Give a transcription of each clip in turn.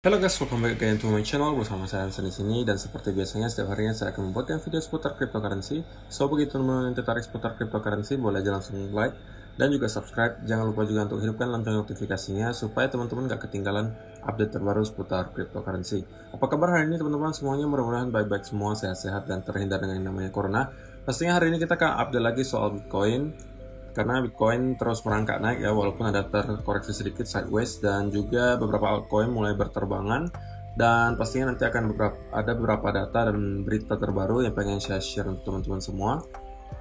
Halo guys, welcome back again to my channel. Bersama saya Hansen di sini, dan seperti biasanya setiap harinya saya akan membuatkan video seputar cryptocurrency. So begitu teman-teman yang tertarik seputar cryptocurrency, boleh aja langsung like dan juga subscribe. Jangan lupa juga untuk hidupkan lonceng notifikasinya supaya teman-teman gak ketinggalan update terbaru seputar cryptocurrency. Apa kabar hari ini teman-teman semuanya? Mudah-mudahan baik-baik semua, sehat-sehat dan terhindar dengan yang namanya corona. Pastinya hari ini kita akan update lagi soal Bitcoin, karena Bitcoin terus merangkak naik ya, walaupun ada terkoreksi sedikit sideways, dan juga beberapa altcoin mulai berterbangan. Dan pastinya nanti akan ada beberapa data dan berita terbaru yang pengen saya share untuk teman-teman semua.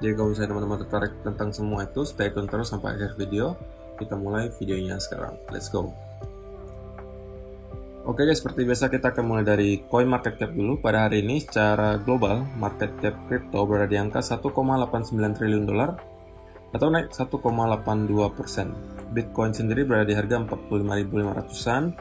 Jadi kalau misalnya teman-teman tertarik tentang semua itu, stay tune terus sampai akhir video. Kita mulai videonya sekarang, let's go. Oke guys, seperti biasa kita akan mulai dari coin market cap dulu. Pada hari ini secara global, market cap crypto berada di angka 1,89 triliun dolar atau naik 1,82%. Bitcoin sendiri berada di harga 45.500-an,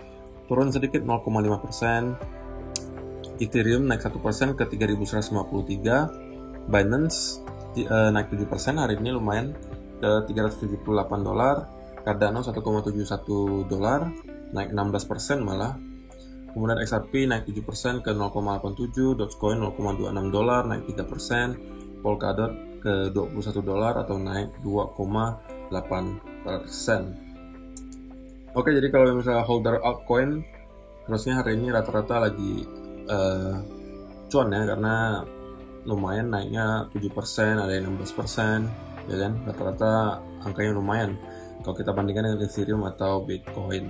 turun sedikit 0,5%. Ethereum naik 1% ke 3.153. Binance naik 7% hari ini, lumayan, ke 378 dolar. Cardano 1,71 dolar, naik 16% malah. Kemudian XRP naik 7% ke 0,87, Dogecoin 0,26 dolar, naik 3%. Polkadot ke 21 dolar atau naik 2,8%. Oke, jadi kalau misalnya holder altcoin, terusnya hari ini rata-rata lagi cuan ya, karena lumayan naiknya 7%, ada yang 16%, ya kan, rata-rata angkanya lumayan kalau kita bandingkan dengan Ethereum atau Bitcoin.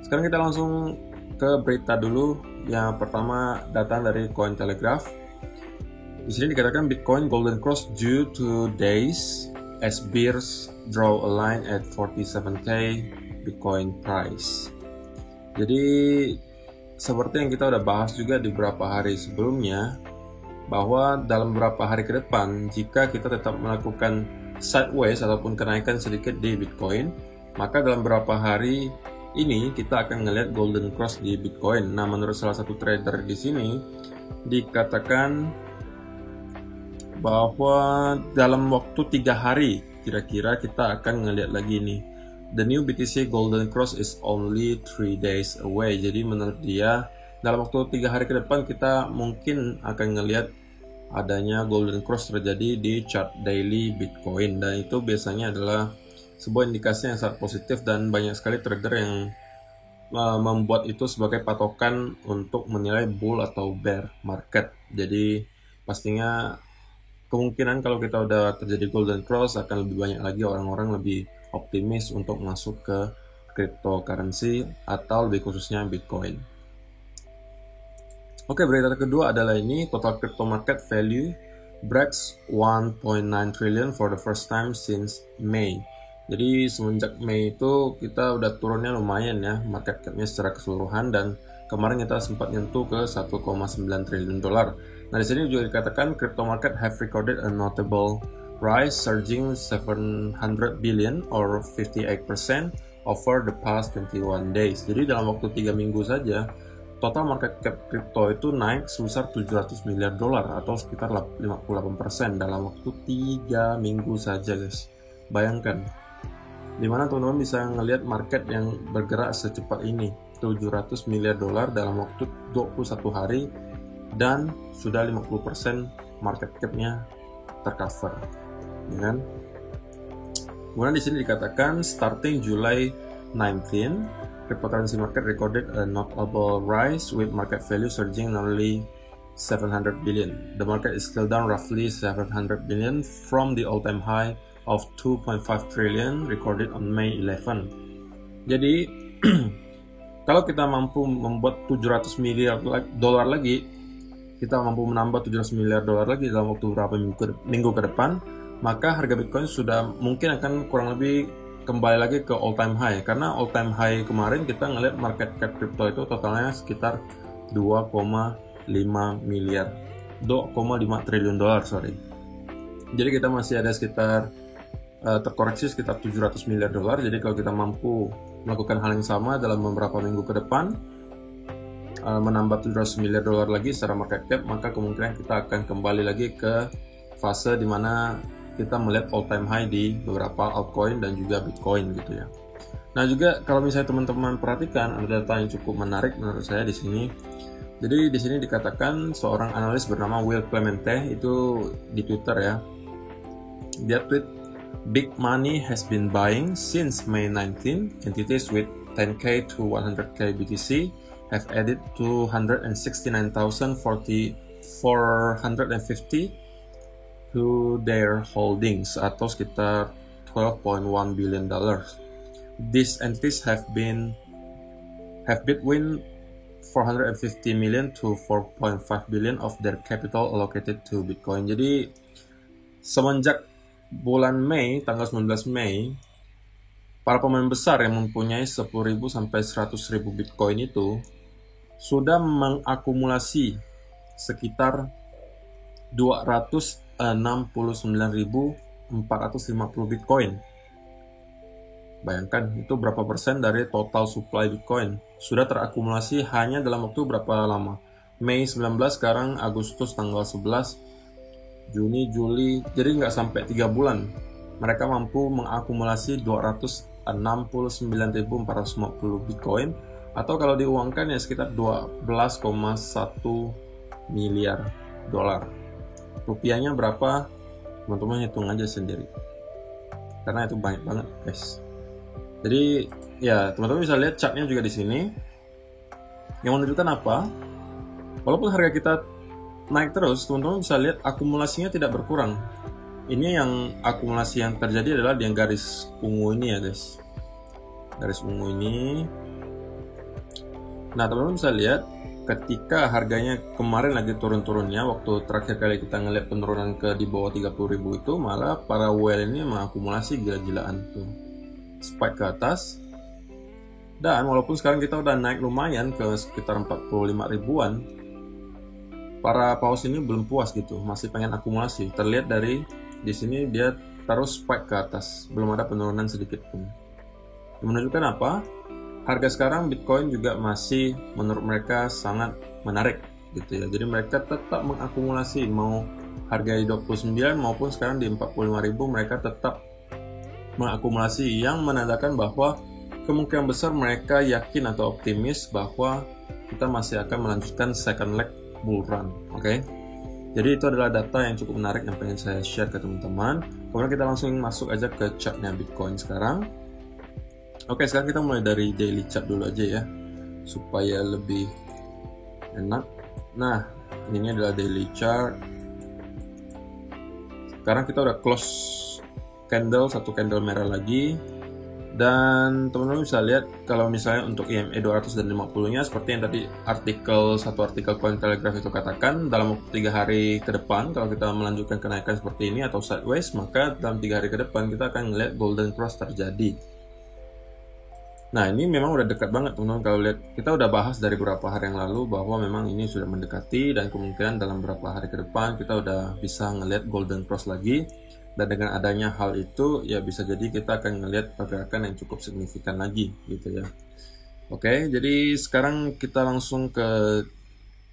Sekarang kita langsung ke berita dulu. Yang pertama datang dari Cointelegraph. Di sini dikatakan Bitcoin golden cross due to days as bears draw a line at 47k Bitcoin price. Jadi seperti yang kita udah bahas juga di beberapa hari sebelumnya, bahwa dalam beberapa hari ke depan jika kita tetap melakukan sideways ataupun kenaikan sedikit di Bitcoin, maka dalam beberapa hari ini kita akan melihat golden cross di Bitcoin. Nah, menurut salah satu trader di sini dikatakan bahwa dalam waktu 3 hari kira-kira kita akan ngelihat lagi nih, the new BTC golden cross is only 3 days away. Jadi menurut dia dalam waktu 3 hari ke depan kita mungkin akan ngelihat adanya golden cross terjadi di chart daily Bitcoin, dan itu biasanya adalah sebuah indikasi yang sangat positif, dan banyak sekali trader yang membuat itu sebagai patokan untuk menilai bull atau bear market. Jadi pastinya kemungkinan kalau kita udah terjadi golden cross akan lebih banyak lagi orang-orang lebih optimis untuk masuk ke cryptocurrency atau lebih khususnya Bitcoin. Oke, berita kedua adalah ini, total crypto market value breaks 1.9 trillion for the first time since May. Jadi semenjak Mei itu kita udah turunnya lumayan ya market capnya secara keseluruhan, dan kemarin kita sempat nyentuh ke 1,9 triliun dolar. Nah, di sini juga dikatakan crypto market have recorded a notable rise, surging 700 billion or 58% over the past 21 days. Jadi dalam waktu 3 minggu saja, total market cap crypto itu naik sebesar 700 miliar dolar atau sekitar 58% dalam waktu 3 minggu saja, guys. Bayangkan, dimana teman-teman bisa ngelihat market yang bergerak secepat ini, 700 miliar dolar dalam waktu 21 hari, dan sudah 50% market cap-nya tercover, ya kan? Kemudian di sini dikatakan starting July 19, cryptocurrency market recorded a notable rise with market value surging nearly 700 billion. The market is still down roughly 700 billion from the all-time high of 2.5 trillion recorded on May 11. Jadi kalau kita mampu membuat 700 miliar dolar lagi, kita mampu menambah 700 miliar dolar lagi dalam waktu beberapa minggu ke depan, maka harga Bitcoin sudah mungkin akan kurang lebih kembali lagi ke all time high. Karena all time high kemarin kita ngelihat market cap crypto itu totalnya sekitar 2,5 triliun dolar, sorry. Jadi kita masih ada sekitar terkoreksi sekitar 700 miliar dolar. Jadi kalau kita mampu melakukan hal yang sama dalam beberapa minggu ke depan, menambah 700 miliar dolar lagi secara market cap, maka kemungkinan kita akan kembali lagi ke fase dimana kita melihat all time high di beberapa altcoin dan juga Bitcoin gitu ya. Nah juga kalau misalnya teman-teman perhatikan ada data yang cukup menarik menurut saya di sini. Jadi di sini dikatakan seorang analis bernama Will Clemente itu di Twitter ya. Dia tweet, "Big money has been buying since May 19. Entities with 10k to 100k BTC have added 269,450 to their holdings atau sekitar 12.1 billion dollars. These entities have between 450 million to 4.5 billion of their capital allocated to Bitcoin." Jadi semenjak bulan Mei, tanggal 19 Mei, para pemain besar yang mempunyai 10.000 sampai 100.000 Bitcoin itu sudah mengakumulasi sekitar 269.450 Bitcoin. Bayangkan itu berapa persen dari total supply Bitcoin sudah terakumulasi hanya dalam waktu berapa lama. Mei 19, sekarang Agustus tanggal 11, Juni, Juli, jadi nggak sampai 3 bulan mereka mampu mengakumulasi 269.450 Bitcoin, atau kalau diuangkan ya sekitar 12,1 miliar dolar. Rupiahnya berapa? Teman-teman hitung aja sendiri, karena itu banyak banget guys. Jadi ya teman-teman bisa lihat chartnya juga di sini yang menunjukkan apa? Walaupun harga kita naik terus, teman-teman bisa lihat akumulasinya tidak berkurang. Ini yang akumulasi yang terjadi adalah di yang garis ungu ini ya guys. Garis ungu ini. Nah teman-teman bisa lihat ketika harganya kemarin lagi turun-turunnya, waktu terakhir kali kita ngeliat penurunan ke di bawah 30.000 itu, malah para whale ini mengakumulasi gila-gilaan tuh, spike ke atas. Dan walaupun sekarang kita udah naik lumayan ke sekitar 45 ribuan, para paus ini belum puas gitu, masih pengen akumulasi. Terlihat dari di sini dia taruh spike ke atas, belum ada penurunan sedikit pun. Yang menunjukkan apa? Harga sekarang Bitcoin juga masih menurut mereka sangat menarik gitu ya. Jadi mereka tetap mengakumulasi, mau harga di 29 maupun sekarang di 45.000, mereka tetap mengakumulasi, yang menandakan bahwa kemungkinan besar mereka yakin atau optimis bahwa kita masih akan melanjutkan second leg bull run. Oke. Jadi itu adalah data yang cukup menarik yang pengen saya share ke teman-teman. Kemudian kita langsung masuk aja ke chartnya Bitcoin sekarang. Oke, sekarang kita mulai dari daily chart dulu aja ya, supaya lebih enak. Nah, ini adalah daily chart. Sekarang kita udah close candle, satu candle merah lagi. Dan teman-teman bisa lihat kalau misalnya untuk EMA 200 dan 50-nya seperti yang tadi satu artikel Cointelegraph itu katakan, dalam waktu 3 hari ke depan kalau kita melanjutkan kenaikan seperti ini atau sideways, maka dalam 3 hari ke depan kita akan melihat golden cross terjadi. Nah ini memang udah dekat banget teman-teman. Kalau lihat, kita udah bahas dari beberapa hari yang lalu bahwa memang ini sudah mendekati, dan kemungkinan dalam beberapa hari ke depan kita udah bisa ngelihat golden cross lagi. Dan dengan adanya hal itu ya bisa jadi kita akan ngelihat pergerakan yang cukup signifikan lagi gitu ya. Oke, jadi sekarang kita langsung ke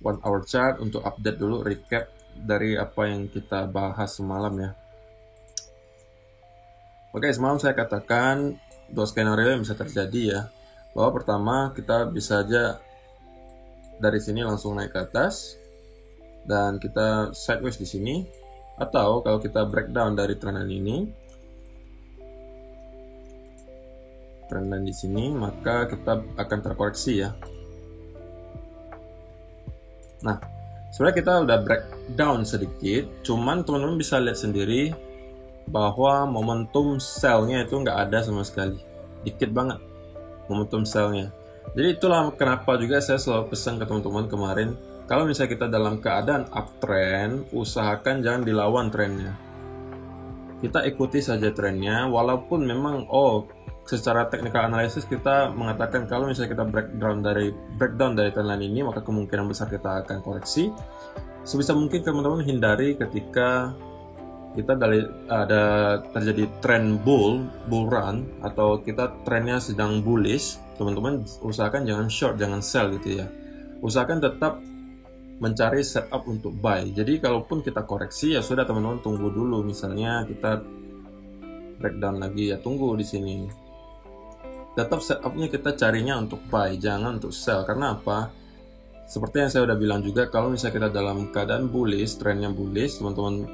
1 hour chart untuk update dulu, recap dari apa yang kita bahas semalam ya. Oke, semalam saya katakan 2 skenario yang bisa terjadi ya. Bahwa pertama kita bisa aja dari sini langsung naik ke atas dan kita sideways di sini. Atau kalau kita breakdown dari trendline ini, trendline di sini, maka kita akan terkoreksi ya. Nah, sebenarnya kita udah breakdown sedikit, cuman teman-teman bisa lihat sendiri bahwa momentum sell-nya itu nggak ada sama sekali, dikit banget momentum sell-nya. Jadi itulah kenapa juga saya selalu pesan ke teman-teman kemarin, kalau misalnya kita dalam keadaan uptrend, usahakan jangan dilawan trennya. Kita ikuti saja trennya, walaupun memang secara technical analysis kita mengatakan kalau misalnya kita breakdown dari trendline ini, maka kemungkinan besar kita akan koreksi. Sebisa mungkin teman-teman hindari ketika kita ada terjadi trend bull run, atau kita trennya sedang bullish, teman-teman usahakan jangan short, jangan sell gitu ya. Usahakan tetap mencari setup untuk buy. Jadi kalaupun kita koreksi ya sudah teman-teman tunggu dulu. Misalnya kita breakdown lagi ya, tunggu di sini. tetap setupnya kita carinya untuk buy, jangan untuk sell. Karena apa? Seperti yang saya udah bilang juga, kalau misalnya kita dalam keadaan bullish, trennya bullish, teman-teman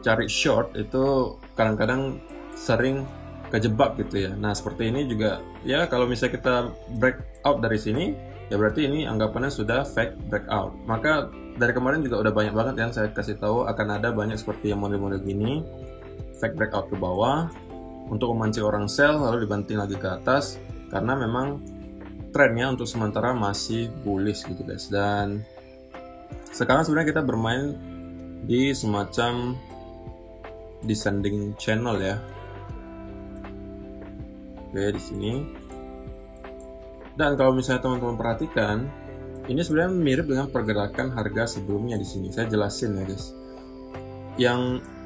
cari short itu kadang-kadang sering kejebak gitu ya. Nah seperti ini juga ya, kalau misalnya kita break out dari sini, ya berarti ini anggapannya sudah fake breakout. Maka dari kemarin juga udah banyak banget yang saya kasih tahu akan ada banyak seperti yang model-model gini, fake breakout ke bawah untuk memancing orang sell lalu dibanting lagi ke atas, karena memang trennya untuk sementara masih bullish gitu guys. Dan sekarang sebenarnya kita bermain di semacam descending channel ya. Oke, di sini. Dan kalau misalnya teman-teman perhatikan, ini sebenarnya mirip dengan pergerakan harga sebelumnya di sini. Saya jelasin ya guys. Yang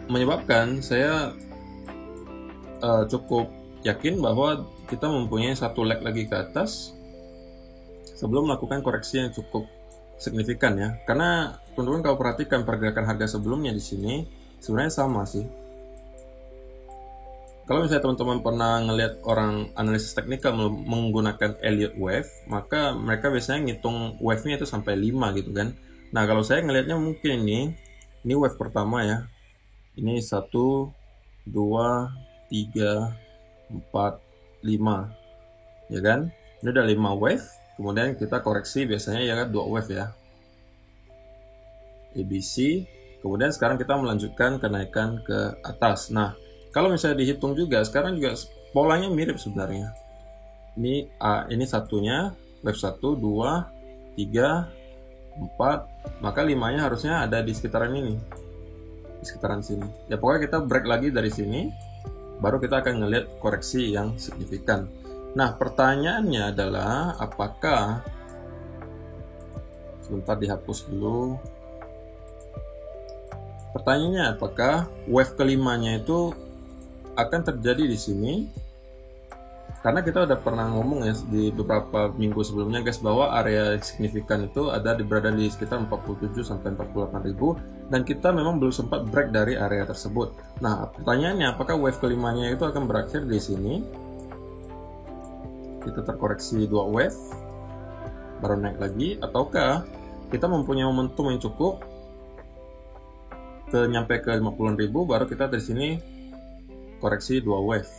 menyebabkan saya cukup yakin bahwa kita mempunyai satu leg lagi ke atas sebelum melakukan koreksi yang cukup signifikan ya. Karena teman-teman kalau perhatikan pergerakan harga sebelumnya di sini sebenarnya sama sih. Kalau misalnya teman-teman pernah ngelihat orang analisis teknikal menggunakan Elliott Wave, maka mereka biasanya ngitung wave-nya itu sampai 5 gitu kan. Nah kalau saya ngelihatnya mungkin ini wave pertama ya. Ini 1, 2, 3, 4, 5 ya kan. Ini udah 5 wave, kemudian kita koreksi biasanya ya kan 2 wave ya, ABC. Kemudian sekarang kita melanjutkan kenaikan ke atas. Nah kalau misalnya dihitung juga, sekarang juga polanya mirip sebenarnya. Ini satunya, wave 1, 2, 3, 4, maka 5-nya harusnya ada di sekitaran ini. Di sekitaran sini. Ya pokoknya kita break lagi dari sini, baru kita akan ngelihat koreksi yang signifikan. Nah pertanyaannya adalah, apakah, sebentar dihapus dulu. Pertanyaannya apakah wave kelimanya itu akan terjadi di sini, karena kita udah pernah ngomong ya di beberapa minggu sebelumnya guys, bahwa area signifikan itu berada di sekitar 47 sampai 48 ribu, dan kita memang belum sempat break dari area tersebut. Nah pertanyaannya, apakah wave kelimanya itu akan berakhir di sini, kita terkoreksi 2 wave baru naik lagi, ataukah kita mempunyai momentum yang cukup nyampe ke 50 ribu baru kita dari sini koreksi 2 wave.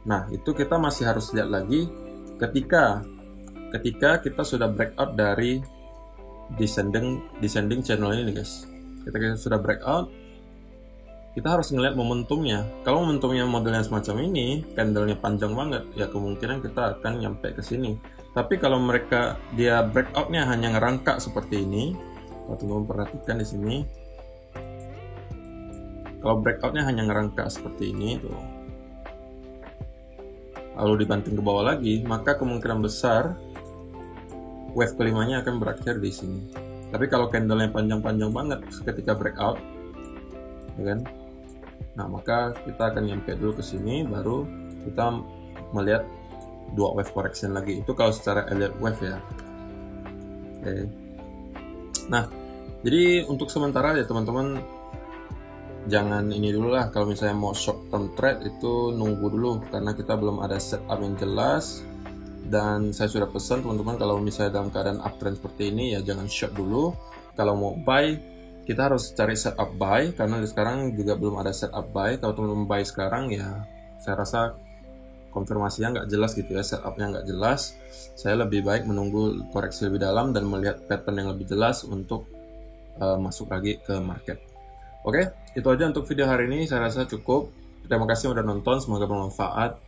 Nah itu kita masih harus lihat lagi ketika kita sudah breakout dari descending channel ini guys. Ketika kita sudah breakout, kita harus ngelihat momentumnya. Kalau momentumnya modelnya semacam ini, candlenya panjang banget, ya kemungkinan kita akan nyampe ke sini. Tapi kalau dia breakoutnya hanya ngerangkak seperti ini, kalau teman-teman perhatikan di sini, kalau breakoutnya hanya ngerangkak seperti ini tuh, lalu dibanting ke bawah lagi, maka kemungkinan besar wave kelimanya akan berakhir di sini. Tapi kalau candlenya panjang-panjang banget ketika breakout, ya kan? Nah maka kita akan nyampe dulu ke sini, baru kita melihat 2 wave correction lagi. Itu kalau secara Elliott Wave ya. Oke. Nah jadi untuk sementara ya teman-teman, jangan ini dulu lah. Kalau misalnya mau short term trade itu nunggu dulu, karena kita belum ada setup yang jelas. Dan saya sudah pesan teman-teman, kalau misalnya dalam keadaan uptrend seperti ini ya jangan short dulu. Kalau mau buy, kita harus cari setup buy, karena sekarang juga belum ada setup buy. Kalau teman-teman buy sekarang ya saya rasa konfirmasinya nggak jelas gitu ya, setupnya nggak jelas. Saya lebih baik menunggu koreksi lebih dalam dan melihat pattern yang lebih jelas untuk masuk lagi ke market. Oke, itu aja untuk video hari ini. Saya rasa cukup. Terima kasih udah nonton, semoga bermanfaat.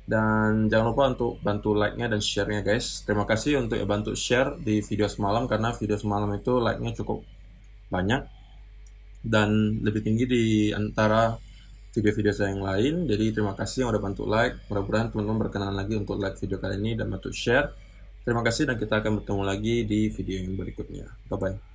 Dan jangan lupa untuk bantu like-nya dan share-nya guys. Terima kasih untuk bantu share di video semalam, karena video semalam itu like-nya cukup banyak dan lebih tinggi di antara video-video saya yang lain. Jadi terima kasih yang udah bantu like. Mudah-mudahan teman-teman berkenan lagi untuk like video kali ini dan bantu share. Terima kasih, dan kita akan bertemu lagi di video yang berikutnya. Bye-bye.